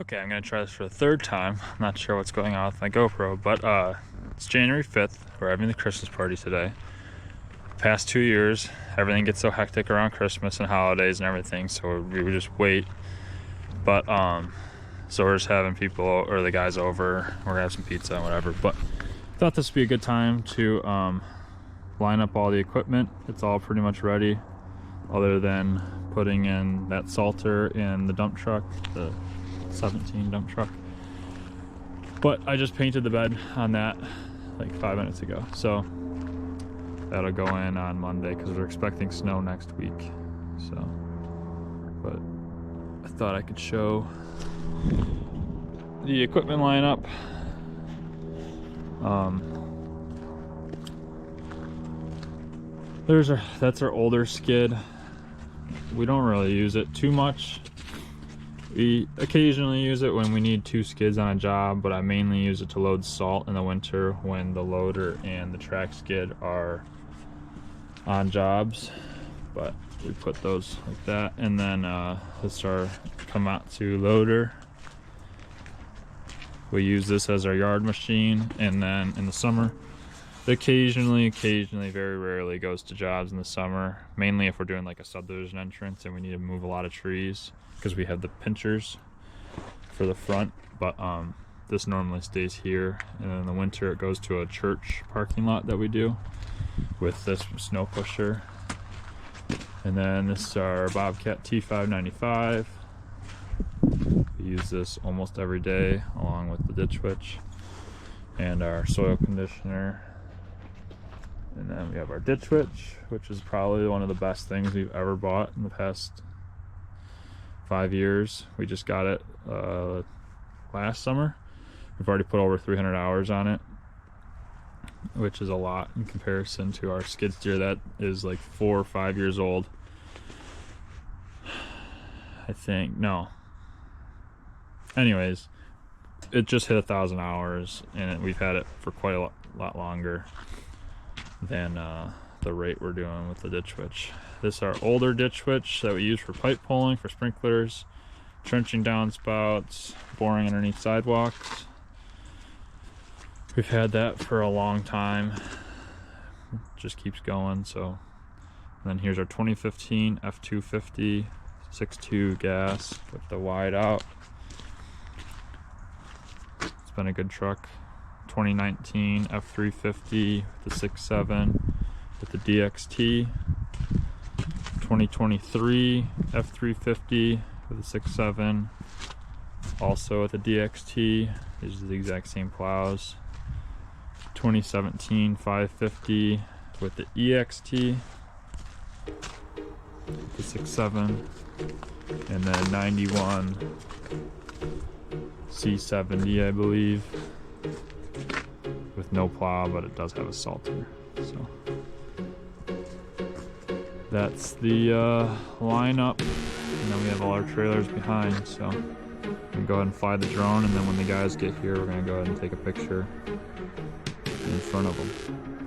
Okay, I'm gonna try this for the third time. I'm not sure what's going on with my GoPro, but it's January 5th. We're having the Christmas party today. Past 2 years, everything gets so hectic around Christmas and holidays and everything, so we would just wait. But so we're just having people or the guys over. We're gonna have some pizza and whatever. But I thought this would be a good time to line up all the equipment. It's all pretty much ready, other than putting in that salter in the dump truck, the 17 dump truck. But I just painted the bed on that like 5 minutes ago, so that'll go in on Monday because we're expecting snow next week. So, but I thought I could show the equipment lineup. That's our older skid. We don't really use it too much. We occasionally use it when we need 2 skids on a job, but I mainly use it to load salt in the winter when the loader and the track skid are on jobs. But we put those like that. And then this is our Komatsu loader. We use this as our yard machine, and then in the summer, occasionally, very rarely goes to jobs in the summer, mainly if we're doing like a subdivision entrance and we need to move a lot of trees, because we have the pinchers for the front. But this normally stays here, and then in the winter it goes to a church parking lot that we do with this snow pusher. And then this is our Bobcat T595. We use this almost every day along with the ditch witch and our soil conditioner. And then we have our ditch witch, which is probably one of the best things we've ever bought in the past 5 years. We just got it last summer. We've already put over 300 hours on it, which is a lot in comparison to our skid steer that is like 4 or 5 years old. I think, no. Anyways, it just hit 1,000 hours, and we've had it for quite a lot longer than the rate we're doing with the ditch witch. This is our older ditch witch that we use for pipe pulling, for sprinklers, trenching downspouts, boring underneath sidewalks. We've had that for a long time. It just keeps going. So, and then here's our 2015 F250 6.2 gas with the wide out. It's been a good truck. 2019 F350 with the 6.7 with the DXT. 2023 F350 with the 6.7, also with the DXT. These are the exact same plows. 2017 550 with the EXT, the 6.7, and then 91 C70, I believe, with no plow, but it does have a salter. So that's the lineup, and then we have all our trailers behind. So we can go ahead and fly the drone, and then when the guys get here, we're gonna go ahead and take a picture in front of them.